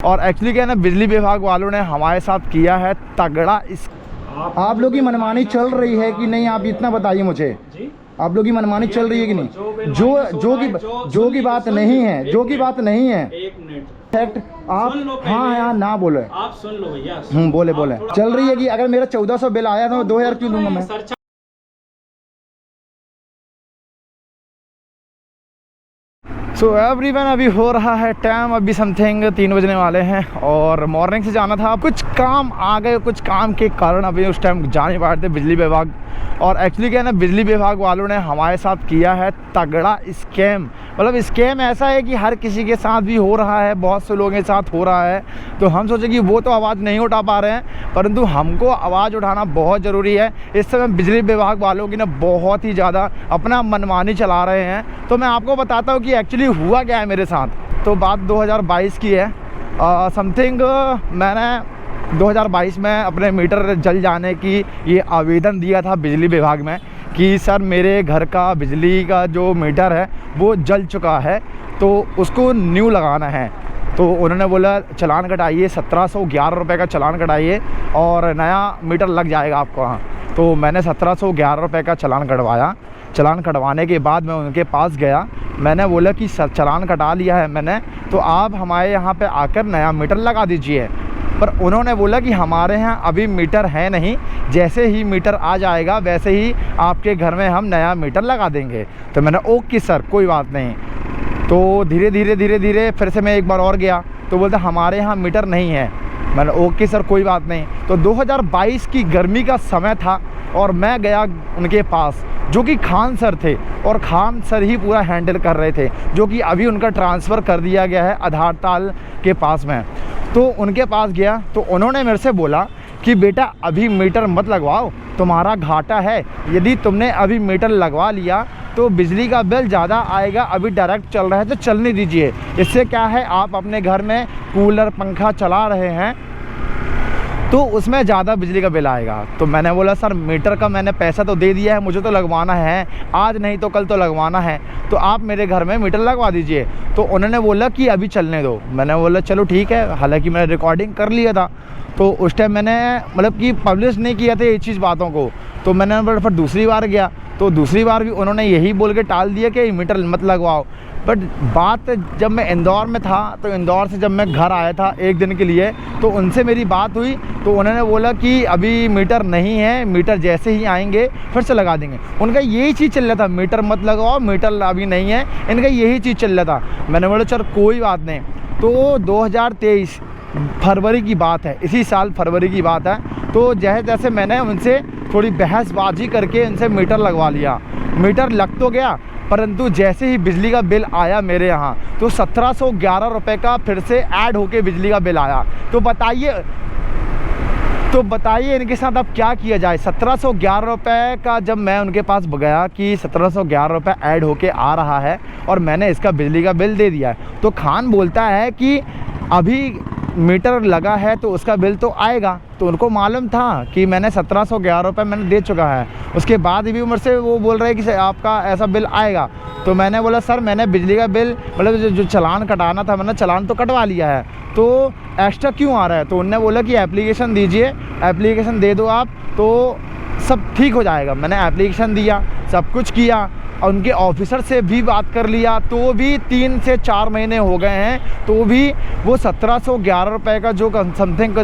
और एक्चुअली क्या है ना, बिजली विभाग वालों ने हमारे साथ किया है तगड़ा। इस आप लोग की मनमानी चल रही है कि नहीं, आप इतना बताइए मुझे। आप लोग की मनमानी चल रही है कि नहीं? जो की बात नहीं है, जो की बात नहीं है। एक मिनट फैक्ट आप हाँ ना बोले, आप सुन लो भैया। बोले चल रही है कि अगर मेरा 1400 बिल आया था 2000 क्यों दूंगा मैं? सो एवरीवन, अभी हो रहा है टाइम, अभी समथिंग 3 बजने वाले हैं और मॉर्निंग से जाना था। कुछ काम आ गए, कुछ काम के कारण अभी उस टाइम जा नहीं पाए थे बिजली विभाग। और एक्चुअली क्या है ना, बिजली विभाग वालों ने हमारे साथ किया है तगड़ा स्कैम। मतलब स्कैम ऐसा है कि हर किसी के साथ भी हो रहा है, बहुत से लोगों के साथ हो रहा है। तो हम सोचे कि वो तो आवाज़ नहीं उठा पा रहे हैं, परंतु हमको आवाज़ उठाना बहुत ज़रूरी है। इस समय बिजली विभाग वालों की ना बहुत ही ज़्यादा अपना मनमानी चला रहे हैं। तो मैं आपको बताता हूँ कि एक्चुअली हुआ क्या है मेरे साथ। तो बात 2022 की है। समथिंग मैंने 2022 में अपने मीटर जल जाने की ये आवेदन दिया था बिजली विभाग में कि सर मेरे घर का बिजली का जो मीटर है वो जल चुका है, तो उसको न्यू लगाना है। तो उन्होंने बोला चलान कटाइए, 1711 रुपये का चलान कटाइए और नया मीटर लग जाएगा आपको वहाँ। तो मैंने 1711 रुपये का चलान कटवाया। चलान कटवाने के बाद मैं उनके पास गया, मैंने बोला कि सर चलान कटा लिया है मैंने, तो आप हमारे यहाँ पे आकर नया मीटर लगा दीजिए। पर उन्होंने बोला कि हमारे यहाँ अभी मीटर है नहीं, जैसे ही मीटर आ जाएगा वैसे ही आपके घर में हम नया मीटर लगा देंगे। तो मैंने ओके सर कोई बात नहीं। तो धीरे धीरे फिर से मैं एक बार और गया, तो बोलते हमारे यहाँ मीटर नहीं है। मैंने ओके सर कोई बात नहीं। तो 2022 की गर्मी का समय था और मैं गया उनके पास, जो कि खान सर थे, और खान सर ही पूरा हैंडल कर रहे थे, जो कि अभी उनका ट्रांसफ़र कर दिया गया है आधार ताल के पास में। तो उनके पास गया तो उन्होंने मेरे से बोला कि बेटा अभी मीटर मत लगवाओ, तुम्हारा घाटा है। यदि तुमने अभी मीटर लगवा लिया तो बिजली का बिल ज़्यादा आएगा, अभी डायरेक्ट चल रहा है तो चलने दीजिए। इससे क्या है, आप अपने घर में कूलर पंखा चला रहे हैं तो उसमें ज़्यादा बिजली का बिल आएगा। तो मैंने बोला सर मीटर का मैंने पैसा तो दे दिया है, मुझे तो लगवाना है, आज नहीं तो कल तो लगवाना है, तो आप मेरे घर में मीटर लगवा दीजिए। तो उन्होंने बोला कि अभी चलने दो। मैंने बोला चलो ठीक है, हालांकि मैंने रिकॉर्डिंग कर लिया था, तो उस टाइम मैंने मतलब कि पब्लिश नहीं किया था ये चीज़ बातों को। तो मैंने फिर दूसरी बार गया, तो दूसरी बार भी उन्होंने यही बोल के टाल दिया कि मीटर मत लगवाओ। बट बात जब मैं इंदौर में था, तो इंदौर से जब मैं घर आया था एक दिन के लिए, तो उनसे मेरी बात हुई, तो उन्होंने बोला कि अभी मीटर नहीं है, मीटर जैसे ही आएंगे फिर से लगा देंगे। उनका यही चीज़ चल रहा था, मीटर मत लगाओ, मीटर अभी नहीं है, इनका यही चीज़ चल रहा था। मैंने बोला चल कोई बात नहीं। तो 2023 फरवरी की बात है, इसी साल फरवरी की बात है। तो जैसे जैसे मैंने उनसे थोड़ी बहसबाजी करके इनसे मीटर लगवा लिया। मीटर लग तो गया, परंतु जैसे ही बिजली का बिल आया मेरे यहाँ, तो 1711 रुपये का फिर से ऐड होके बिजली का बिल आया। तो बताइए इनके साथ अब क्या किया जाए। 1711 रुपये का जब मैं उनके पास गया कि 1711 रुपये ऐड होके आ रहा है और मैंने इसका बिजली का बिल दे दिया है, तो खान बोलता है कि अभी मीटर लगा है तो उसका बिल तो आएगा। तो उनको मालूम था कि मैंने 1711 रुपये मैंने दे चुका है, उसके बाद भी उम्र से वो बोल रहे हैं कि आपका ऐसा बिल आएगा। तो मैंने बोला सर मैंने बिजली का बिल मतलब जो चलान कटाना था मैंने चलान तो कटवा लिया है, तो एक्स्ट्रा क्यों आ रहा है? तो उन्होंने बोला कि एप्लीकेशन दीजिए, एप्लीकेशन दे दो आप तो सब ठीक हो जाएगा। मैंने एप्लीकेशन दिया, सब कुछ किया और उनके ऑफिसर से भी बात कर लिया, तो भी 3 से 4 महीने हो गए हैं, तो भी वो 1711 रुपये का जो समथिंग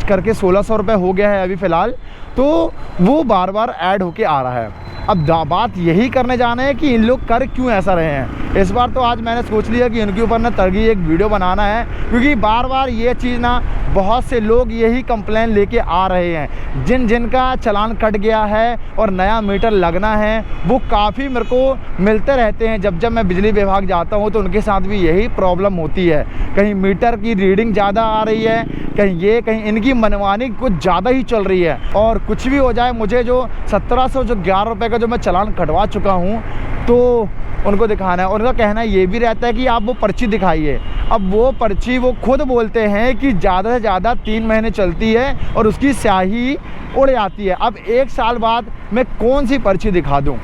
करके 1600 रुपये हो गया है अभी फ़िलहाल, तो वो बार बार ऐड होके आ रहा है। अब बात यही करने जाना है कि इन लोग कर क्यों ऐसा रहे हैं। इस बार तो आज मैंने सोच लिया कि इनके ऊपर ना तगड़ी एक वीडियो बनाना है, क्योंकि बार बार ये चीज़ ना बहुत से लोग यही कंप्लेन लेके आ रहे हैं। जिनका चालान कट गया है और नया मीटर लगना है, वो काफ़ी मेरे को मिलते रहते हैं। जब मैं बिजली विभाग जाता हूँ तो उनके साथ भी यही प्रॉब्लम होती है, कहीं मीटर की रीडिंग ज़्यादा आ रही है, कहीं इनकी मनमानी कुछ ज़्यादा ही चल रही है। और कुछ भी हो जाए, मुझे जो 1711 रुपये का जो मैं चालान कटवा चुका हूँ तो उनको दिखाना है। उनका कहना ये भी रहता है कि आप वो पर्ची दिखाइए। अब वो पर्ची वो खुद बोलते हैं कि ज़्यादा से ज़्यादा 3 महीने चलती है और उसकी स्याही उड़ जाती है। अब 1 साल बाद मैं कौन सी पर्ची दिखा दूँ?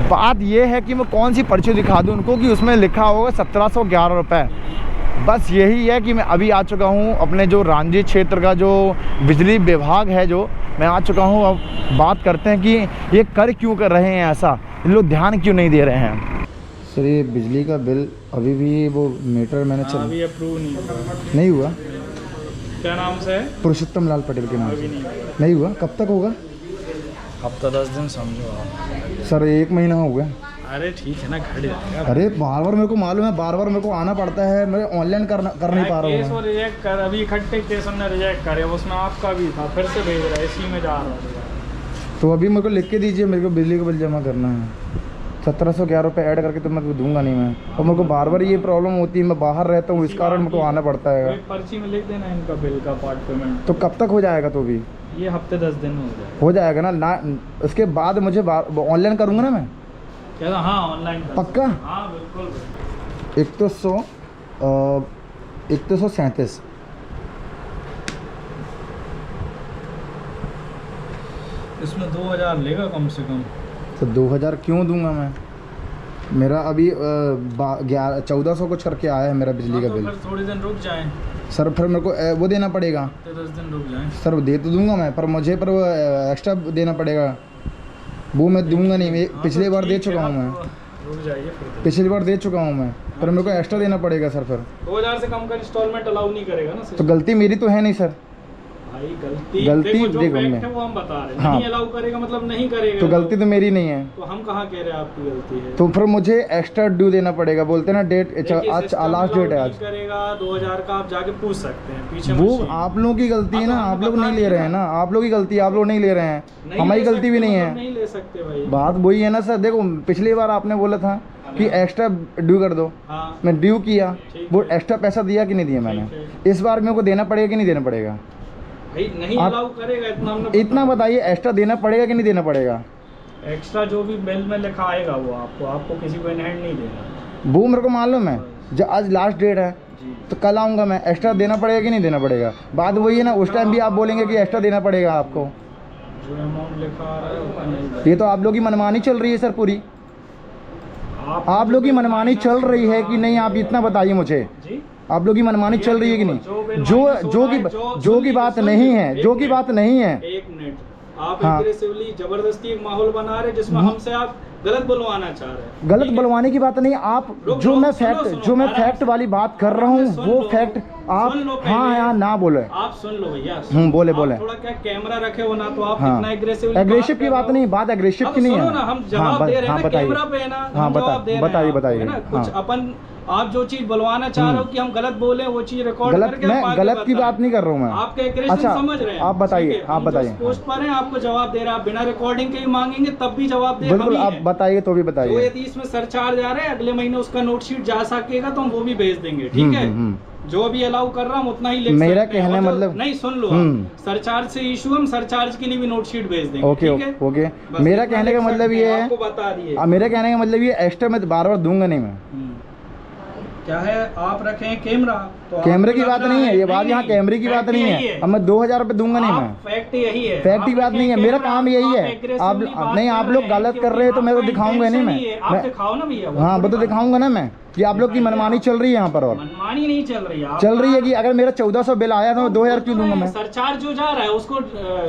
बात ये है कि मैं कौन सी पर्ची दिखा दूँ उनको कि उसमें लिखा होगा 1711 रुपये। बस यही है कि मैं अभी आ चुका हूँ अपने जो रांझी क्षेत्र का जो बिजली विभाग है, जो मैं आ चुका हूँ। अब बात करते हैं कि ये कर क्यों कर रहे हैं ऐसा, ये लोग ध्यान क्यों नहीं दे रहे हैं। सर ये बिजली का बिल अभी भी वो मीटर मैंने अभी अप्रूव नहीं हुआ। क्या नाम से है? पुरुषोत्तम लाल पटेल के नाम से नहीं हुआ। कब तक होगा? हफ्ता 10 दिन समझो आप। सर 1 महीना हो गया। अरे ठीक है ना, घट जाएगा। अरे बार बार मेरे को मालूम है, बार बार मेरे को आना पड़ता है, मैं ऑनलाइन कर नहीं पा रहा हूँ। रिजेक्ट कर, अभी इकट्ठे केस हमने रिजेक्ट करे, उसमें आपका भी था, फिर से भेज रहा है, इसी में जा रहा है। तो अभी मेरे को लिख के दीजिए, मेरे को बिजली का बिल जमा करना है 1711 रुपये ऐड करके, तो मैं दूंगा नहीं मैं। और मेरे को बार बार ये प्रॉब्लम होती है, मैं बाहर रहता हूँ, इस कारण मेरे को आना पड़ता है। पर्ची में लिख देना इनका बिल का पार्ट पेमेंट। तो कब तक हो जाएगा? तो भी ये हफ्ते 10 दिन में हो जाएगा ना? उसके बाद मुझे ऑनलाइन करूँगा ना मैं? क्या? हाँ ऑनलाइन पक्का? हाँ बिल्कुल। 137 इसमें 2000 लेगा कम से कम। तो 2000 क्यों दूंगा मैं? मेरा अभी 1400 कुछ करके आया है मेरा बिजली का बिल। फिर थोड़ी दिन रुक जाएं सर, फिर मेरे को वो देना पड़ेगा। 10 दिन रुक जाएं सर। दे तो दूंगा मैं, पर मुझे पर वो एक्स्ट्रा देना पड़ेगा, वो मैं दूंगा नहीं। मैं पिछली बार दे चुका हूँ, मैं रुक जाइए फिर। पिछली बार दे चुका हूँ मैं, पर मेरे को एक्स्ट्रा देना पड़ेगा सर। फिर 2000 से कम का इंस्टॉलमेंट अलाउ नहीं करेगा ना। तो गलती मेरी तो है नहीं सर। भाई गलती देखो मैं, वो हम बता रहे हैं। हाँ। नहीं अलाउ करेगा मतलब नहीं करेगा, तो गलती तो मेरी नहीं है। तो हम कहाँ कह रहे हैं आपकी गलती है? तो फिर मुझे एक्स्ट्रा ड्यू देना पड़ेगा, बोलते ना डेट आज लास्ट डेट है आज। करेगा 2000 का, आप जाके पूछ सकते हैं पीछे। वो आप लोगों की गलती है ना, आप लोग नहीं ले रहे हैं ना, आप लोग की गलती है, आप लोग नहीं ले रहे हैं, हमारी गलती भी नहीं है। नहीं ले सकते भाई, बात वही है ना सर। देखो पिछली बार आपने बोला था कि एक्स्ट्रा ड्यू कर दो, हाँ। मैं ड्यू किया, वो एक्स्ट्रा पैसा दिया कि नहीं दिया मैंने? इस बार मेरे को देना पड़ेगा कि नहीं देना पड़ेगा? भाई नहीं अलाउ करेगा इतना बताइए, एक्स्ट्रा देना पड़ेगा कि नहीं देना पड़ेगा? एक्स्ट्रा जो भी बिल में लिखा आएगा वो आपको किसी को इन हैंड नहीं देना। वो मेरे को मालूम है, जब आज लास्ट डेट है तो कल आऊँगा मैं, एक्स्ट्रा देना पड़ेगा कि नहीं देना पड़ेगा? बात वही है ना, उस टाइम भी आप बोलेंगे कि एक्स्ट्रा देना पड़ेगा आपको। जो अमाउंट लिखा आ रहा है वो ये तो आप लोग की मनमानी चल रही है सर पूरी। आप लोग की मनमानी चल रही है कि नहीं, आप इतना बताइए मुझे। आप लोग की मनमानी चल रही है कि नहीं? जो की बात नहीं है, जो की बात नहीं है। एक मिनट, आप एग्रेसिवली जबरदस्ती एक माहौल बना रहे जिसमें हमसे आप गलत बुलवाना चाह रहे हैं। गलत बुलवाने की बात नहीं, आप जो मैं फैक्ट वाली बात कर रहा हूँ वो फैक्ट आप हाँ ना बोले। आप सुन लो भैया। बोले थोड़ा क्या कैमरा रखे हो ना, तो आप इतना एग्रेसिव की बात नहीं, बात एग्रेसिव की नहीं है। हम जवाब दे रहे हैं कैमरा पे है ना। हाँ बताइए कुछ अपन आप जो चीज बुलवाना चाह रहे हो कि हम गलत बोले, वो चीज रिकॉर्ड करके मैं गलत की बात नहीं कर रहा हूँ मैं। आपके एग्रेशन समझ रहे हैं। आप बताइए, आप बताइए। पोस्ट पर है, आपको जवाब दे रहा है, बिना रिकॉर्डिंग के ही मांगेंगे तब भी जवाब दे। बिल्कुल आप बताइए, तो भी बताइए। तो यदि इसमें सरचार्ज आ रहा है, अगले महीने उसका नोट शीट जा सकेगा तो हम वो भी भेज देंगे, ठीक है? जो भी अलाउ कर रहा हूँ उतना ही लिख सकते हैं। मेरा कहना मतलब नहीं, सुन लो, सरचार्ज से इशू, हम सरचार्ज के लिए भी नोट शीट भेज देंगे। ओके। मेरा कहने का मतलब ये है, आपको बता दिए, मेरा कहने का मतलब ये एक्स्ट्रा मैं बार बार दूंगा नहीं मैं। क्या है, आप रखें कैमरा तो कैमरे की बात नहीं है ये बात, यहाँ कैमरे की बात नहीं है। अब मैं 2000 रुपये दूंगा नहीं मैं। फैक्ट यही है, फैक्ट की बात नहीं है, मेरा काम यही है। आप नहीं, आप लोग गलत कर रहे हैं तो मैं तो दिखाऊंगा नहीं मैं। आप दिखाओ ना भैया। हाँ वो तो दिखाऊंगा ना मैं कि आप लोग की मनमानी चल रही है यहाँ पर। और मनमानी नहीं चल रही है, चल रही है कि अगर मेरा 1400 बिल आया तो 2000 क्यों दूंगा मैं? सरचार्ज जो जा रहा है उसको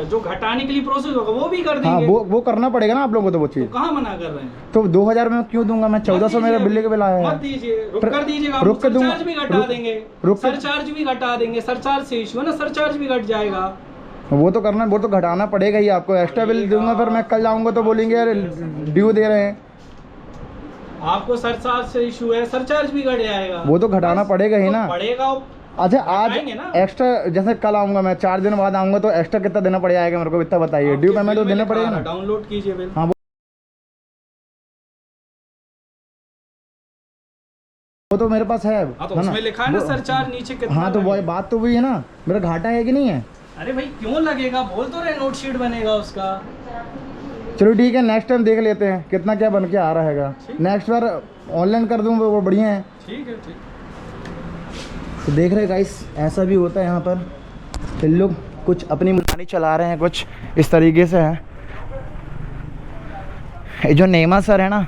जो घटाने के लिए प्रोसेस होगा वो भी कर देंगे। हाँ वो करना पड़ेगा ना आप लोगों को, तो वो चीज कहाँ मना कर रहे हैं? तो 2000 में क्यों दूंगा मैं? 1400 मेरा बिल के बिल आया है। मत दीजिए, रुक कर दीजिएगा, रुक कर दूंगा, सरचार्ज भी घटा देंगे, सरचार्ज भी घटा देंगे। सरचार्ज से इशू है ना, सरचार्ज भी घट जाएगा। वो तो करना, वो तो घटाना पड़ेगा ही आपको। एक्स्ट्रा बिल दूंगा, फिर मैं कल जाऊंगा तो बोलेंगे यार ड्यू दे रहे हैं। आपको सरचार्ज से इशू है, सरचार्ज भी घट जाएगा। वो तो घटाना पड़ेगा ही ना। पड़ेगा। अच्छा आज एक्स्ट्रा, जैसे कल आऊंगा मैं, 4 दिन बाद आऊंगा तो एक्स्ट्रा कितना देना पड़ जाएगा मेरे को, इतना बताइए। ड्यू पेमेंट तो देना पड़ेगा ना। डाउनलोड कीजिए बिल। हाँ वो तो मेरे पास है। तो उसमें लिखा है ना सरचार्ज नीचे कितना। हाँ तो वो बात तो वही है ना, मेरा घाटा है कि नहीं है? अरे भाई क्यों लगेगा, बोल तो रहे नोट शीट बनेगा उसका। चलो ठीक है, नेक्स्ट टाइम देख लेते हैं कितना क्या बन के आ रहा है। नेक्स्ट बार ऑनलाइन कर दूँ वो बढ़िया है। ठीक है, ठीक। तो देख रहे गाइस, ऐसा भी होता है यहाँ पर। इन लोग कुछ अपनी मनमानी चला रहे हैं, कुछ इस तरीके से है। ये जो नेमा सर है ना,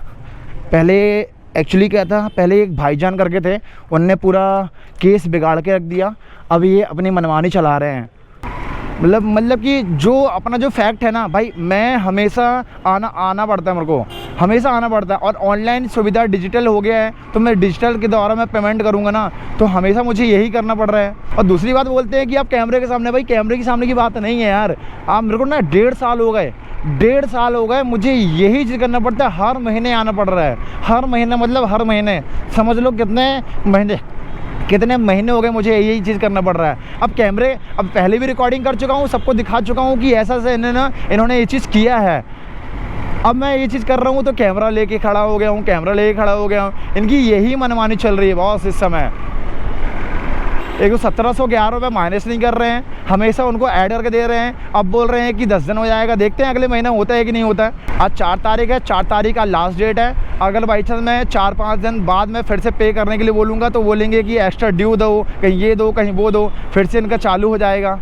पहले एक्चुअली क्या था, पहले एक भाईजान करके थे, उनने पूरा केस बिगाड़ के रख दिया। अब ये अपनी मनमानी चला रहे हैं। मतलब कि जो अपना जो फैक्ट है ना भाई, मैं हमेशा आना पड़ता है, मेरे को हमेशा आना पड़ता है। और ऑनलाइन सुविधा डिजिटल हो गया है, तो मैं डिजिटल के द्वारा मैं पेमेंट करूँगा ना, तो हमेशा मुझे यही करना पड़ रहा है। और दूसरी बात बोलते हैं कि आप कैमरे के सामने, भाई कैमरे के सामने की बात नहीं है यार। आप मेरे को ना 1.5 साल हो गए मुझे यही चीज़ करना पड़ता है। हर महीने आना पड़ रहा है, हर महीने, मतलब हर महीने समझ लो कितने महीने हो गए मुझे यही चीज़ करना पड़ रहा है। अब पहले भी रिकॉर्डिंग कर चुका हूँ, सबको दिखा चुका हूँ कि ऐसा इन्होंने ये चीज़ किया है। अब मैं ये चीज़ कर रहा हूँ तो कैमरा लेके खड़ा हो गया हूँ, इनकी यही मनमानी चल रही है बॉस इस समय। एक तो 1711 रुपये माइनस नहीं कर रहे हैं, हमेशा उनको ऐड करके दे रहे हैं। अब बोल रहे हैं कि 10 दिन हो जाएगा, देखते हैं अगले महीना होता है कि नहीं होता है। आज 4 तारीख है, 4 तारीख का लास्ट डेट है। अगर बाई चांस मैं 4-5 दिन बाद में फिर से पे करने के लिए बोलूँगा तो बोलेंगे कि एक्स्ट्रा ड्यू दो, कहीं ये दो कहीं वो दो, फिर से इनका चालू हो जाएगा।